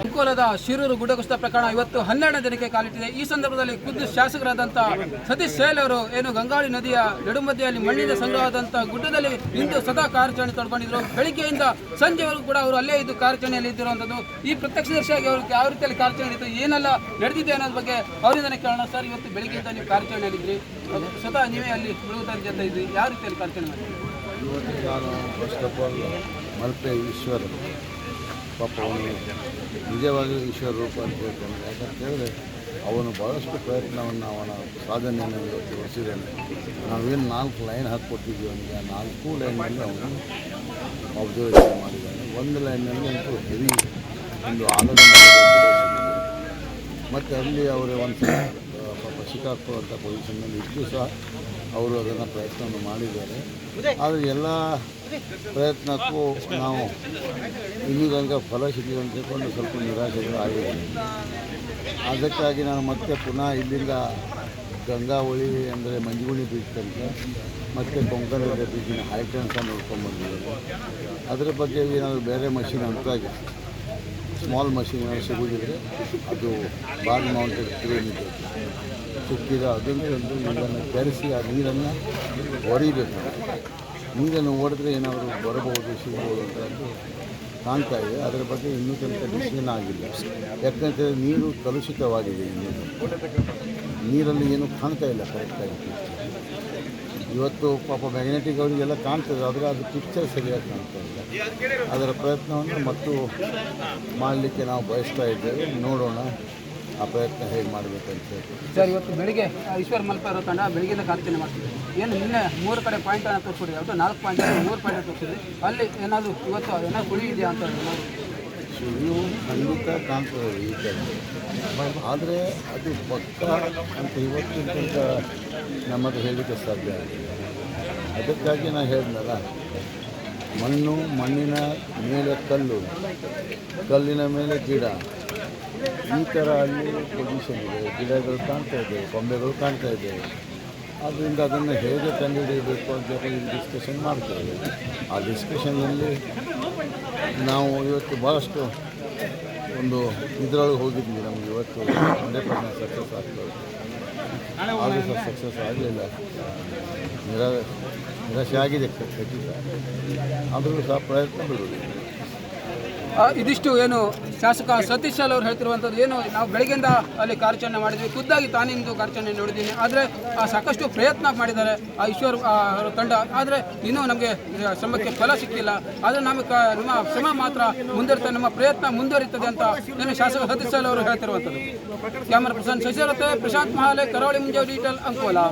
ಅಂಕೋಲದ ಶಿರೂರು ಗುಡ್ಡಕುಸಿತ ಪ್ರಕರಣ ಇವತ್ತು 12ನೇ ದಿನಕ್ಕೆ ಕಾಲಿಟ್ಟಿದೆ. ಈ ಸಂದರ್ಭದಲ್ಲಿ ಖುದ್ದು ಶಾಸಕರಾದಂಥ ಸತೀಶ್ ಶೇಲ್ ಅವರು ಏನು ಗಂಗಾಳಿ ನದಿಯ ನಡುಮಧ್ಯೆಯಲ್ಲಿ ಮಣ್ಣಿನ ಸಂಗ್ರಹವಾದಂಥ ಗುಡ್ಡದಲ್ಲಿ ಇಂದು ಸದಾ ಕಾರ್ಯಾಚರಣೆ ತೊಡ್ಕೊಂಡಿದ್ರು. ಬೆಳಿಗ್ಗೆಯಿಂದ ಸಂಜೆವರೆಗೂ ಕೂಡ ಅವರು ಅಲ್ಲೇ ಇದ್ದು ಕಾರ್ಯಾಚರಣೆಯಲ್ಲಿ ಇದ್ದಿರುವಂಥದ್ದು. ಈ ಪ್ರತ್ಯಕ್ಷದರ್ಶಿಯಾಗಿ ಅವರು ಯಾವ ರೀತಿಯಲ್ಲಿ ಕಾರ್ಯಾಚರಣೆ ಇತ್ತು, ಏನೆಲ್ಲ ನಡೆದಿದೆ ಅನ್ನೋದ್ರ ಬಗ್ಗೆ ಅವರಿಂದನೇ ಕೇಳೋಣ. ಸರ್, ಇವತ್ತು ಬೆಳಿಗ್ಗೆಯಿಂದ ನೀವು ಕಾರ್ಯಾಚರಣೆಯಲ್ಲಿದ್ರಿ, ಸ್ವತಃ ನೀವೇ ಅಲ್ಲಿ ಮುಳುಗುತ್ತಾರ ಜೊತೆ ಇದ್ರಿ, ಯಾವ ರೀತಿಯಲ್ಲಿ ಕಾರ್ಯಾಚರಣೆ ಮಾಡಿದ್ರಿ? ಇವತ್ತು ನಾನು first of all Malpe Eshwar ಪಾಪ ಅವನು ನಿಜವಾಗಿಯೂ ಈಶ್ವರ ರೂಪ ಅಂತ ಹೇಳ್ತಾನೆ. ಯಾಕಂತ ಹೇಳಿದ್ರೆ ಅವನು ಭಾಳಷ್ಟು ಪ್ರಯತ್ನವನ್ನು ಅವನ ಸಾಧನೆಯನ್ನು ಇವತ್ತು ತೋರಿಸಿದ್ದಾನೆ. ನಾವೇನು 4 ಲೈನ್ ಹಾಕಿಕೊಟ್ಟಿದ್ವಿ ಅವನಿಗೆ, ಆ 4 ಲೈನಲ್ಲಿ ಅವನು ಅಬ್ಸರ್ವೇಷನ್ ಮಾಡಿದ್ದಾನೆ. ಒಂದು ಲೈನ್ನಲ್ಲಿ ಅಂತೂ ಹೆವಿ ಒಂದು ಆಲೋಚನೆ ಮತ್ತು ಅಲ್ಲಿ ಅವರು ಒಂದು ಸಲ ಪಾಪ ಸಿಕ್ಕಾಕೊಳ್ಳುವಂಥ ಪೊಸಿಷನ್ನಲ್ಲಿ ಇದ್ದು ಸಹ ಅವರು ಅದನ್ನು ಪ್ರಯತ್ನವನ್ನು ಮಾಡಿದ್ದಾರೆ. ಆದರೆ ಎಲ್ಲ ಪ್ರಯತ್ನಕ್ಕೂ ನಾವು ಇನ್ನೂ ತನಕ ಫಲ ಸಿಗಲಿ ಅಂತ ತಿಳ್ಕೊಂಡು ಸ್ವಲ್ಪ ನಿರಾಶೆಗಳು ಆಗಿದೆ. ಅದಕ್ಕಾಗಿ ನಾನು ಮತ್ತೆ ಪುನಃ ಇಲ್ಲಿಂದ ಗಂಗಾವಳಿ ಅಂದರೆ ಮಂಜುಗುಣಿ ಬೀಚ್ ತನಕ ಮತ್ತು ಕೊಂಕಣ ಬೀಚಿನ ಹೈಟೆನ್ಸ್ ನೋಡ್ಕೊಂಡ್ಬಂದಿದ್ದಾರೆ. ಅದರ ಬಗ್ಗೆ ಏನಾದರೂ ಬೇರೆ ಮಷಿನ್ ಅಂತಾಗಿ ಸ್ಮಾಲ್ ಮಷಿನ್ ಏನಾದರೂ ಸಿಗೋದಿದ್ರೆ ಅದು ಬಾಲ್ ಮೌಂಟೆಡ್ ಕ್ರೇನ್ ಇದೆ ಸಿಕ್ಕಿದ ಅದನ್ನು ಒಂದು ನೀರನ್ನು ಬೆರೆಸಿ ಆ ನೀರನ್ನು ಹೊಡಿಬೇಕು. ನೀರನ್ನು ಹೊಡೆದ್ರೆ ಏನಾದರೂ ಬರಬಹುದು ಸಿಗ್ಬೋದು ಅಂತ ಕಾಣ್ತಾ ಇದೆ. ಅದರ ಬಗ್ಗೆ ಇನ್ನೂ ತನಕ ಡಿಸಿಷನ್ ಆಗಿಲ್ಲ. ಯಾಕಂತೇಳಿದ್ರೆ ನೀರು ಕಲುಷಿತವಾಗಿದೆ. ನೀರಲ್ಲಿ ಏನೂ ಕಾಣ್ತಾ ಇಲ್ಲ ಕರೆಕ್ಟಾಗಿ. ಇವತ್ತು ಪಾಪ ಮ್ಯಾಗ್ನೆಟಿಕ್ ಅವರಿಗೆಲ್ಲ ಕಾಣ್ತದೆ, ಆದರೆ ಅದು ಪಿಕ್ಚರ್ ಸರಿಯಾಗಿ ಕಾಣ್ತಾ ಇಲ್ಲ. ಅದರ ಪ್ರಯತ್ನವನ್ನು ಮತ್ತು ಮಾಡಲಿಕ್ಕೆ ನಾವು ಬಯಸ್ತಾ ಇದ್ದೇವೆ. ನೋಡೋಣ ಆ ಪ್ರಯತ್ನ ಹೇಗೆ ಮಾಡಬೇಕಂತ ಹೇಳಿ. ಸರ್, ಇವತ್ತು ಬೆಳಿಗ್ಗೆ ಈಶ್ವರ್ ಮಲ್ಪ ಇರೋ ತಂಡ ಬೆಳಿಗ್ಗೆಯಿಂದ ಕಾರ್ಯಾಚರಣೆ ಮಾಡ್ತಿದ್ದೆ. ಏನು ನಿನ್ನೆ 3 ಕಡೆ ಪಾಯಿಂಟನ್ನು ತೋರಿಸ್ಬಿಡಿ, ಅದು 4 ಪಾಯಿಂಟ್ 3 ಪಾಯಿಂಟ್ ತೋರಿಸಿದ್ರಿ. ಅಲ್ಲಿ ಏನಾದರೂ ಇವತ್ತು ಏನಾದರೂ ಕುಳಿ ಇದೆಯಾ ಅಂತ ಸುಳಿವು ಖಂಡಿತ ಕಾಣ್ತದೆ ಈ ಟೈಮ್, ಆದರೆ ಅದು ಪಕ್ಕ ಅಂತ ಇವತ್ತಿನ ತನಕ ನಮಗೆ ಹೇಳಲಿಕ್ಕೆ ಸಾಧ್ಯ ಆಗಿಲ್ಲ. ಅದಕ್ಕಾಗಿ ನಾನು ಹೇಳಿದ್ನಲ್ಲ, ಮಣ್ಣು, ಮಣ್ಣಿನ ಮೇಲೆ ಕಲ್ಲು, ಕಲ್ಲಿನ ಮೇಲೆ ಗಿಡ, ಈ ಥರ ಅಲ್ಲಿ ಪೊಸಿಷನ್ ಇದೆ. ಗಿಡಗಳು ಕಾಣ್ತಾ ಇದೆ, ಕೊಂಬೆಗಳು ಕಾಣ್ತಾ ಇದೆ. ಆದ್ದರಿಂದ ಅದನ್ನು ಹೇಗೆ ಕಂಡುಹಿಡಿಯಬೇಕು ಅಂತ ಹೇಳಿ ಡಿಸ್ಕಷನ್ ಮಾಡ್ತೇವೆ. ಆ ಡಿಸ್ಕಷನ್ನಲ್ಲಿ ನಾವು ಇವತ್ತು ಭಾಳಷ್ಟು ಒಂದು ಇದರೊಳಗೆ ಹೋಗಿದ್ವಿ. ನಮಗೆ ಇವತ್ತು 100% ಸಕ್ಸಸ್ ಆಗ್ತದೆ, ಆದರೂ ಸಹ ಸಕ್ಸಸ್ ಆಗಲಿಲ್ಲ. ನಿರಾಶೆ ಆಗಿದೆ ಖಚಿತ, ಆದರೂ ಸಹ ಪ್ರಯತ್ನ ಬಿಡುವುದಿಲ್ಲ. ಇದಿಷ್ಟು ಏನು ಶಾಸಕ ಸತೀಶ್ ಶೇಲ್ ಅವರು ಹೇಳ್ತಿರುವಂಥದ್ದು. ಏನು ನಾವು ಬೆಳಗ್ಗೆಯಿಂದ ಅಲ್ಲಿ ಕಾರ್ಯಾಚರಣೆ ಮಾಡಿದ್ವಿ, ಖುದ್ದಾಗಿ ತಾನಿಂದು ಕಾರ್ಯಾಚರಣೆ ನೋಡಿದ್ದೀನಿ. ಆದರೆ ಸಾಕಷ್ಟು ಪ್ರಯತ್ನ ಮಾಡಿದ್ದಾರೆ ಆ ಈಶ್ವರ್ ತಂಡ, ಆದರೆ ಇನ್ನೂ ನಮಗೆ ಶ್ರಮಕ್ಕೆ ಫಲ ಸಿಕ್ಕಿಲ್ಲ. ಆದರೆ ನಮ್ಮ ಶ್ರಮ ಮಾತ್ರ ಮುಂದುವರಿತದೆ, ನಮ್ಮ ಪ್ರಯತ್ನ ಮುಂದುವರಿತದೆ ಅಂತ ಏನು ಶಾಸಕ ಸತೀಶ್ ಶೇಲ್ ಅವರು ಹೇಳ್ತಿರುವಂಥದ್ದು. ಕ್ಯಾಮರಾ ಪರ್ಸನ್ ಶಶಿರತೆ, ಪ್ರಶಾಂತ್ ಮಹಾಲೆ, ಕರಾವಳಿ ಮುಂಜಾನೆ ಡಿಜಿಟಲ್, ಅಂಕೋಲಾ.